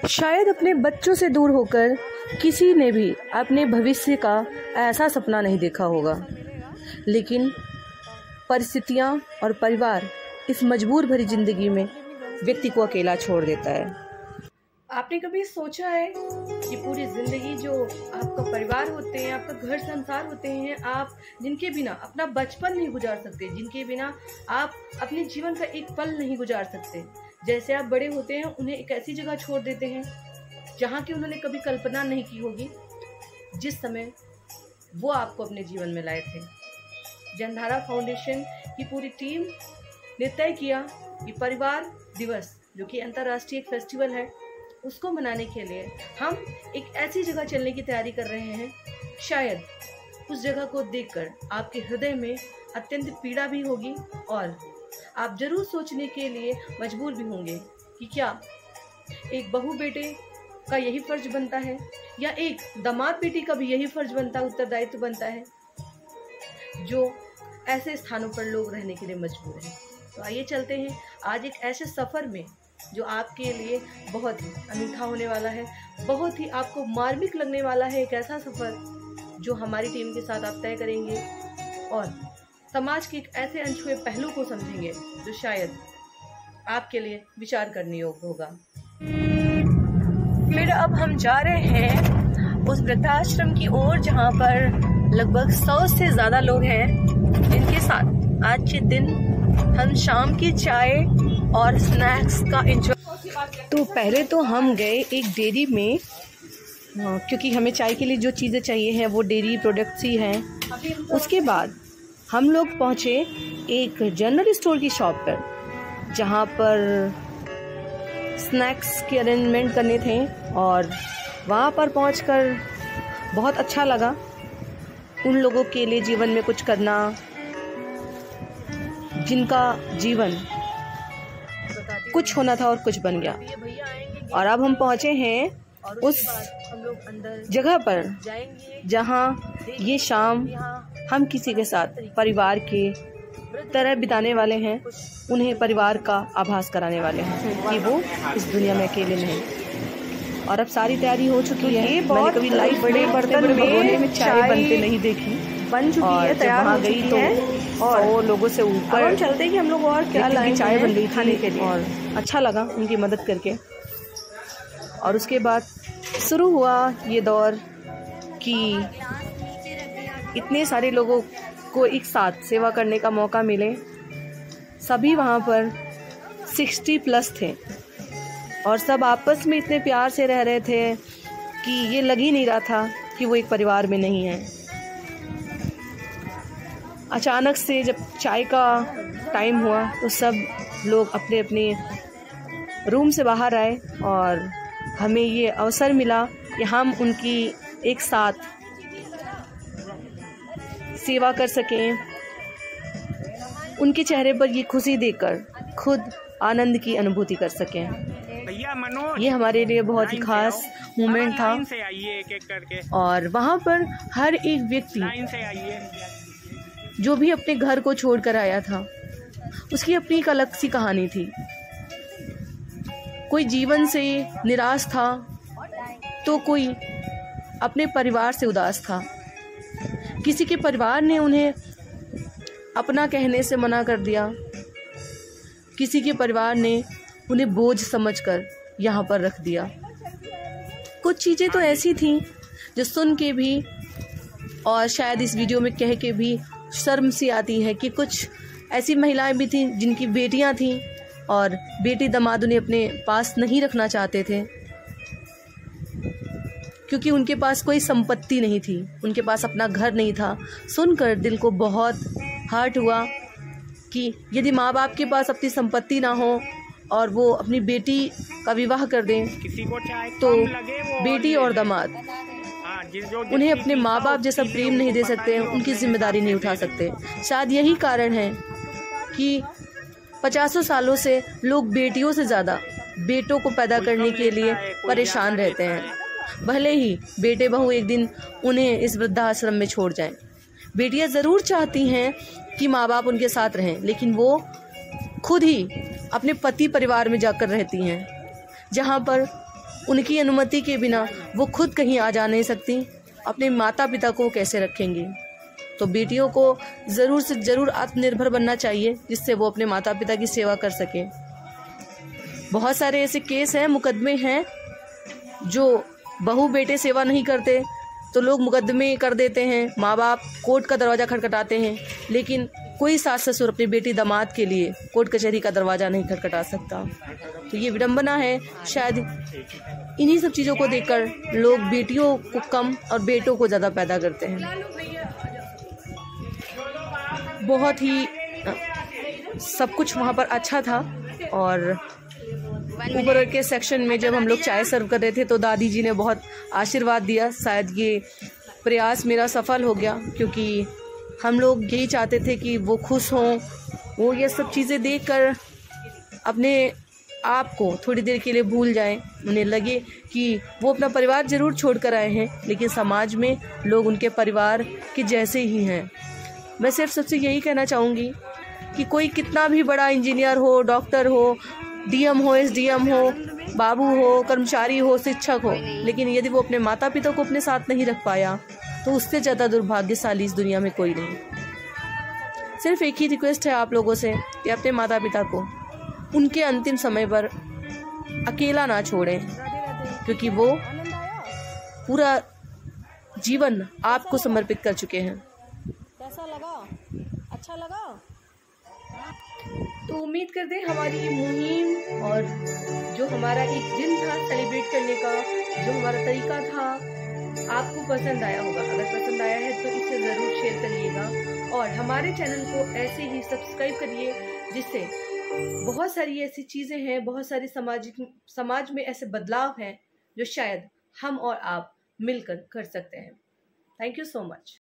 शायद अपने बच्चों से दूर होकर किसी ने भी अपने भविष्य का ऐसा सपना नहीं देखा होगा, लेकिन परिस्थितियाँ और परिवार इस मजबूर भरी ज़िंदगी में व्यक्ति को अकेला छोड़ देता है। आपने कभी सोचा है कि पूरी ज़िंदगी जो आपका परिवार होते हैं, आपका घर संसार होते हैं, आप जिनके बिना अपना बचपन नहीं गुजार सकते, जिनके बिना आप अपने जीवन का एक पल नहीं गुजार सकते, जैसे आप बड़े होते हैं उन्हें एक ऐसी जगह छोड़ देते हैं जहाँ की उन्होंने कभी कल्पना नहीं की होगी, जिस समय वो आपको अपने जीवन में लाए थे। जनधारा फाउंडेशन की पूरी टीम ने तय किया कि परिवार दिवस, जो कि अंतर्राष्ट्रीय एक फेस्टिवल है, उसको मनाने के लिए हम एक ऐसी जगह चलने की तैयारी कर रहे हैं। शायद उस जगह को देखकर आपके हृदय में अत्यंत पीड़ा भी होगी और आप जरूर सोचने के लिए मजबूर भी होंगे कि क्या एक बहू बेटे का यही फर्ज बनता है या एक दामाद बेटी का भी यही फर्ज बनता है, उत्तरदायित्व बनता है, जो ऐसे स्थानों पर लोग रहने के लिए मजबूर हैं। तो आइए चलते हैं आज एक ऐसे सफ़र में जो आपके लिए बहुत ही अनूठा होने वाला है, बहुत ही आपको मार्मिक लगने वाला है। एक ऐसा सफ़र जो हमारी टीम के साथ आप तय करेंगे और समाज के एक ऐसे अनछुए पहलू को समझेंगे जो शायद आपके लिए विचार करने योग्य होगा। फिर अब हम जा रहे हैं उस वृद्धाश्रम की ओर जहाँ पर लगभग 100 से ज़्यादा लोग हैं, जिनके साथ आज के दिन हम शाम की चाय और स्नैक्स का एंजॉय। तो पहले तो हम गए एक डेयरी में, क्योंकि हमें चाय के लिए जो चीज़ें चाहिए हैं वो डेयरी प्रोडक्ट्स ही हैं। उसके बाद हम लोग पहुँचे एक जनरल स्टोर की शॉप पर, जहाँ पर स्नैक्स के अरेंजमेंट करने थे और वहाँ पर पहुँचकर बहुत अच्छा लगा। उन लोगों के लिए जीवन में कुछ करना जिनका जीवन कुछ होना था और कुछ बन गया। और अब हम पहुँचे हैं उस जगह पर जहाँ ये शाम हम किसी के साथ परिवार के तरह बिताने वाले हैं, उन्हें परिवार का आभास कराने वाले हैं कि वो इस दुनिया में अकेले नहीं। और अब सारी तैयारी हो चुकी है। मैंने कभी लाइव बड़े बर्तन में चाय बनते नहीं देखी, बन चुकी है, तैयार हो गई तो और वो लोगों से ऊपर हम चलते हैं कि हम लोग और क्या लाएं। चाय बन रही खाने के लिए और अच्छा लगा उनकी मदद करके। और उसके बाद शुरू हुआ ये दौर कि इतने सारे लोगों को एक साथ सेवा करने का मौका मिले। सभी वहाँ पर 60+ थे और सब आपस में इतने प्यार से रह रहे थे कि ये लग ही नहीं रहा था कि वो एक परिवार में नहीं है। अचानक से जब चाय का टाइम हुआ तो सब लोग अपने अपने रूम से बाहर आए और हमें ये अवसर मिला कि हम उनकी एक साथ सेवा कर सकें। उनके चेहरे पर ये खुशी देखकर खुद आनंद की अनुभूति कर सकें। ये हमारे लिए बहुत ही खास मोमेंट था। और वहाँ पर हर एक व्यक्ति जो भी अपने घर को छोड़कर आया था, उसकी अपनी एक अलग सी कहानी थी। कोई जीवन से निराश था तो कोई अपने परिवार से उदास था। किसी के परिवार ने उन्हें अपना कहने से मना कर दिया, किसी के परिवार ने उन्हें बोझ समझकर यहाँ पर रख दिया। कुछ चीज़ें तो ऐसी थीं जो सुन के भी और शायद इस वीडियो में कह के भी शर्म सी आती है कि कुछ ऐसी महिलाएं भी थीं जिनकी बेटियां थीं और बेटी दामाद उन्हें अपने पास नहीं रखना चाहते थे, क्योंकि उनके पास कोई संपत्ति नहीं थी, उनके पास अपना घर नहीं था। सुनकर दिल को बहुत हर्ट हुआ कि यदि माँ बाप के पास अपनी संपत्ति ना हो और वो अपनी बेटी का विवाह कर दें तो बेटी और दामाद उन्हें अपने माँ बाप जैसा प्रेम नहीं दे सकते, उनकी जिम्मेदारी नहीं उठा सकते। शायद यही कारण है कि 50 सालों से लोग बेटियों से ज़्यादा बेटों को पैदा करने के लिए परेशान रहते हैं। भले ही बेटे बहू एक दिन उन्हें इस वृद्धाश्रम में छोड़ जाएं। बेटियां ज़रूर चाहती हैं कि माँ बाप उनके साथ रहें, लेकिन वो खुद ही अपने पति परिवार में जाकर रहती हैं, जहाँ पर उनकी अनुमति के बिना वो खुद कहीं आ जा नहीं सकती, अपने माता पिता को कैसे रखेंगी। तो बेटियों को ज़रूर से ज़रूर आत्मनिर्भर बनना चाहिए, जिससे वो अपने माता पिता की सेवा कर सकें। बहुत सारे ऐसे केस हैं, मुकदमे हैं, जो बहू बेटे सेवा नहीं करते तो लोग मुकदमे कर देते हैं, माँ बाप कोर्ट का दरवाज़ा खटखटाते हैं, लेकिन कोई सास ससुर अपनी बेटी दामाद के लिए कोर्ट कचहरी का दरवाज़ा नहीं खटखटा सकता। तो ये विडंबना है। शायद इन्हीं सब चीज़ों को देखकर लोग बेटियों को कम और बेटों को ज़्यादा पैदा करते हैं। बहुत ही सब कुछ वहाँ पर अच्छा था। और ऊपर के सेक्शन में जब हम लोग चाय सर्व कर रहे थे तो दादी जी ने बहुत आशीर्वाद दिया। शायद ये प्रयास मेरा सफल हो गया, क्योंकि हम लोग यही चाहते थे कि वो खुश हों, वो ये सब चीज़ें देखकर अपने आप को थोड़ी देर के लिए भूल जाएं। उन्हें लगे कि वो अपना परिवार ज़रूर छोड़ कर आए हैं, लेकिन समाज में लोग उनके परिवार के जैसे ही हैं। मैं सिर्फ सबसे यही कहना चाहूँगी कि कोई कितना भी बड़ा इंजीनियर हो, डॉक्टर हो, डीएम हो, एसडीएम हो, बाबू हो, कर्मचारी हो, शिक्षक हो, लेकिन यदि वो अपने माता पिता को अपने साथ नहीं रख पाया तो उससे ज़्यादा दुर्भाग्यशाली इस दुनिया में कोई नहीं। सिर्फ एक ही रिक्वेस्ट है आप लोगों से कि अपने माता पिता को उनके अंतिम समय पर अकेला ना छोड़ें, क्योंकि वो पूरा जीवन आपको समर्पित कर चुके हैं। कैसा लगा? अच्छा लगा? तो उम्मीद करते हैं हमारी ये मुहिम और जो हमारा एक दिन था सेलिब्रेट करने का, जो हमारा तरीका था, आपको पसंद आया होगा। अगर पसंद आया है तो इसे ज़रूर शेयर करिएगा और हमारे चैनल को ऐसे ही सब्सक्राइब करिए, जिससे बहुत सारी ऐसी चीज़ें हैं, बहुत सारी समाज में ऐसे बदलाव हैं जो शायद हम और आप मिलकर कर सकते हैं। Thank you so much.